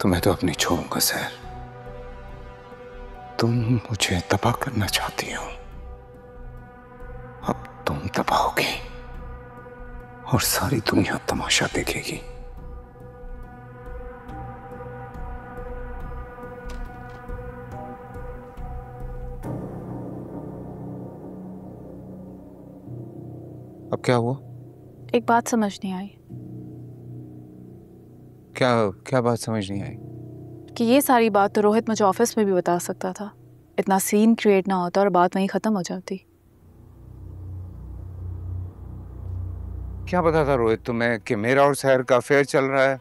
तुम्हें तो अपनी छोड़ूंगा सर। तुम मुझे तबाह करना चाहती हो, अब तुम दबाओगे और सारी दुनिया तमाशा देखेगी। अब क्या हुआ? एक बात समझ नहीं आई। क्या क्या बात समझ नहीं आई? कि ये सारी बात तो रोहित मुझे ऑफिस में भी बता सकता था, इतना सीन क्रिएट ना होता और बात वहीं खत्म हो जाती। क्या पता था रोहित तुम्हें कि मेरा और सहर का अफेयर चल रहा है?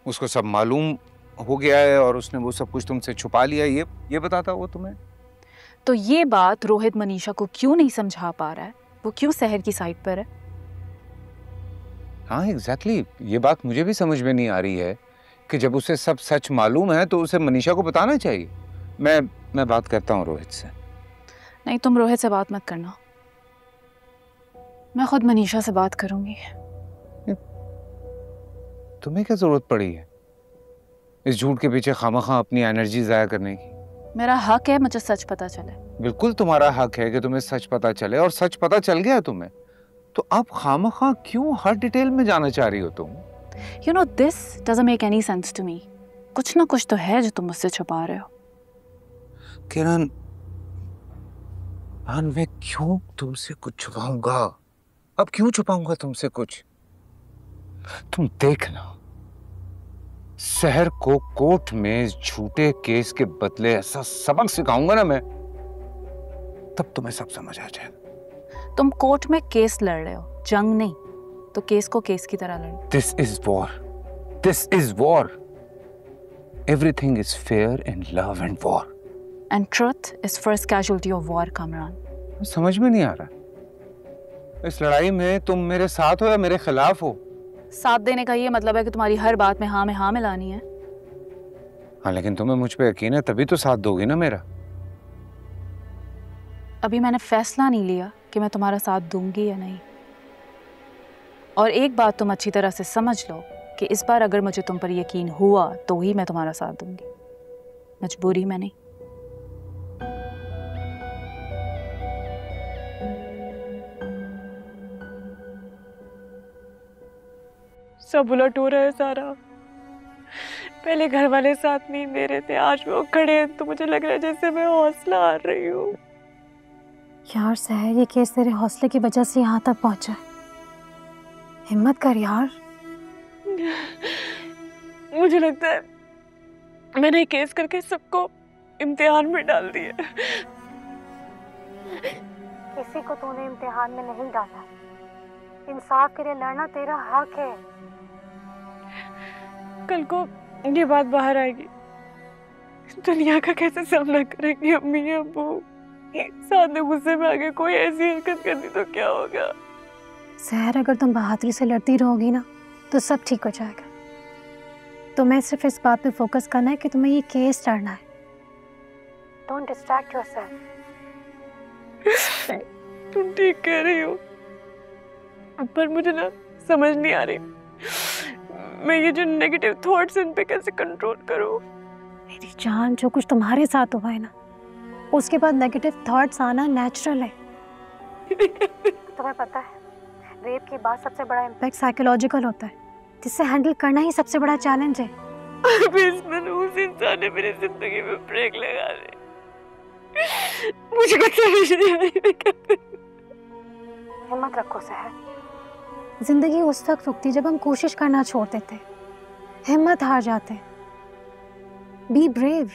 उसको सब मालूम हो गया है और उसने वो सब कुछ तुमसे छुपा लिया, ये बताता वो तुम्हें? तो ये बात रोहित मनीषा को क्यों नहीं समझा पा रहा है? वो क्यों सहर की साइड पर है? हाँ एग्जैक्टली, ये बात मुझे भी समझ में नहीं आ रही है कि जब उसे सब सच मालूम है तो उसे मनीषा को बताना चाहिए। मैं बात करता हूँ रोहित से। नहीं, तुम रोहित से बात मत करना, मैं खुद मनीषा से बात करूंगी। तुम्हें क्या जरूरत पड़ी है इस झूठ के पीछे खामखा अपनी एनर्जी जाया करने की? मेरा हक है मुझे सच पता चले। बिल्कुल तुम्हारा हक है कि तुम्हें सच पता चले, और सच पता चल गया तुम्हें, तो अब खामखा क्यों हर डिटेल में जाना चाह रही हो तुम? You know this doesn't make any sense to me. कुछ ना कुछ तो है जो तुम मुझसे छुपा रहे हो। किरण, मैं क्यों तुमसे कुछ छुपाऊंगा? अब क्यों छुपाऊंगा तुमसे कुछ? तुम देखना, शहर को कोर्ट में झूठे केस के बदले ऐसा सबक सिखाऊंगा ना मैं, तब तुम्हें सब समझ आ जाएगा। तुम कोर्ट में केस लड़ रहे हो, जंग नहीं, तो केस को केस की तरह लड़ो। This is war, this is war. Everything is fair in love and war. And truth is first casualty of war, Kamran. समझ में नहीं आ रहा, इस लड़ाई में तुम मेरे साथ हो या मेरे खिलाफ हो? साथ देने का ये मतलब है कि तुम्हारी हर बात में हाँ मिलानी है। हाँ, लेकिन तुम्हें मुझ पे यकीन है तभी तो साथ दोगी ना मेरा। अभी मैंने फैसला नहीं लिया कि मैं तुम्हारा साथ दूंगी या नहीं। और एक बात तुम अच्छी तरह से समझ लो कि इस बार अगर मुझे तुम पर यकीन हुआ तो ही मैं तुम्हारा साथ दूंगी, मजबूरी में नहीं। सब उलट हो रहा है सारा। पहले घर वाले साथ नहीं दे रहे थे, आज वो खड़े हैं तो मुझे लग रहा है जैसे मैं हौसला हार रही हूँ। यार सहर, ये केस तेरे हौसले की वजह से यहाँ तक पहुंचा है। हिम्मत कर यार। मुझे लगता है मैंने केस करके सबको इम्तिहान में डाल दिया। किसी को तूने इम्तिहान में नहीं डाला। इंसाफ के लिए लड़ना तेरा हक है। कल को ये बात बाहर आएगी, दुनिया का कैसे सामना करेंगे अम्मी अब्बू? साथ में गुस्से में आगे कोई ऐसी हरकत कर दी तो क्या होगा? सहर, अगर तुम बहादुरी से लड़ती रहोगी ना तो सब ठीक हो जाएगा। तुम्हें सिर्फ इस बात पे फोकस करना है कि तुम्हें ये केस लड़ना है। Don't distract yourself. तुम ठीक कह रही हो, पर मुझे ना समझ नहीं आ रही मैं ये जो नेगेटिव थॉट्स इन पे कैसे कंट्रोल करूं। मेरी जान, जो कुछ तुम्हारे साथ हुआ है ना, उसके बाद नेगेटिव थॉट्स आना नेचुरल है। तुम्हें पता है, रेप के बाद सबसे बड़ा इम्पैक्ट साइकोलॉजिकल होता है, जिससे हैंडल करना ही सबसे बड़ा चैलेंज है। अभी इस मनहूस इंसान ने मेरी जिंदगी में ब्रेक लगा दी। मुझे कुछ समझ नहीं आ रही मैं क्या करूं। हिम्मत रखो सहर। जिंदगी उस वक्त रुकती जब हम कोशिश करना छोड़ देते, हिम्मत हार जाते। Be brave.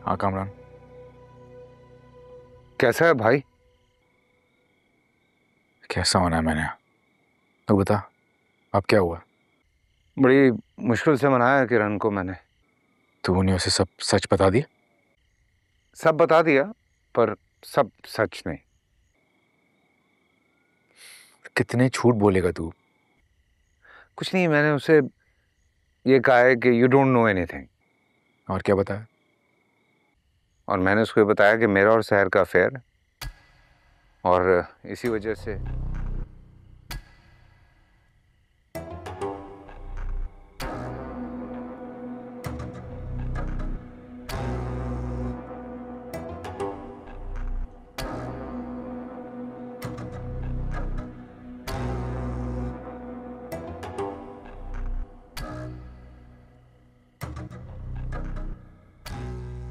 हाँ कामरान, कैसा है भाई? कैसा होना है मैंने? तो बता, अब क्या हुआ? बड़ी मुश्किल से मनाया है किरण को मैंने। तूने उसे सब सच बता दिया? सब बता दिया, पर सब सच नहीं। कितने झूठ बोलेगा तू? कुछ नहीं, मैंने उसे ये कहा है कि यू डोंट नो एनीथिंग। और क्या बताया? और मैंने उसको ये बताया कि मेरा और सहर का अफेयर, और इसी वजह से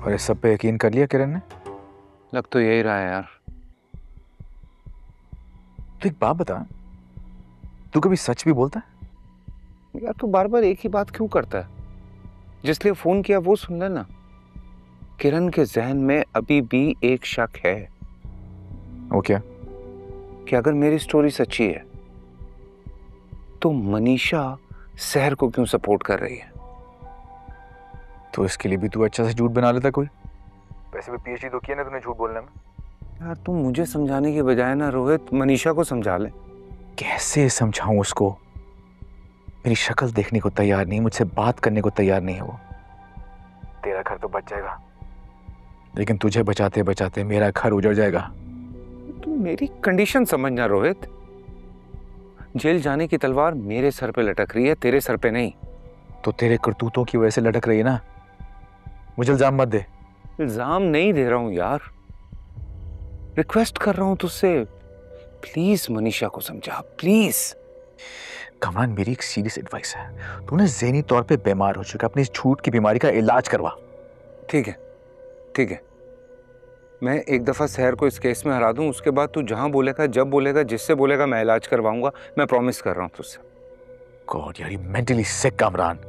और इस सब पे यकीन कर लिया किरण ने? लग तो यही रहा है यार। तो एक बात बता, तू कभी सच भी बोलता है? यार तू बार बार एक ही बात क्यों करता है? जिसलिए फोन किया वो सुन लेना। किरण के जहन में अभी भी एक शक है। वो क्या? कि अगर मेरी स्टोरी सच्ची है तो मनीषा सहर को क्यों सपोर्ट कर रही है? तो इसके लिए भी तू अच्छा से झूठ बना लेता कोई? वैसे भी पीएचडी तो किया ना तूने झूठ बोलने में। यार तुम मुझे समझाने की बजाय ना रोहित, मनीषा को समझा ले। कैसे समझाऊं उसको? मेरी शक्ल देखने को तैयार नहीं, मुझसे बात करने को तैयार नहीं है वो। तेरा घर तो बच जाएगा, लेकिन तुझे बचाते बचाते मेरा घर उजड़ जाएगा। तुम मेरी कंडीशन समझना रोहित। जेल जाने की तलवार मेरे सर पे लटक रही है, तेरे सर पे नहीं। तो तेरे करतूतों की वजह से लटक रही है ना। मुझे इल्जाम मत दे। इल्जाम नहीं दे रहा हूं यार, रिक्वेस्ट कर रहा हूं तुझसे। प्लीज मनीषा को समझा, प्लीज। कमरान, मेरी एक सीरियस एडवाइस है। तूने ज़हनी तौर पे बीमार हो चुका, अपनी इस झूठ की बीमारी का इलाज करवा। ठीक है, ठीक है। मैं एक दफा सहर को इस केस में हरा दूं, उसके बाद तू जहां बोलेगा, जब बोलेगा, जिससे बोलेगा, मैं इलाज करवाऊंगा। मैं प्रॉमिस कर रहा हूं तुझसे। गॉड यार, ये मेंटली सिक कमरान।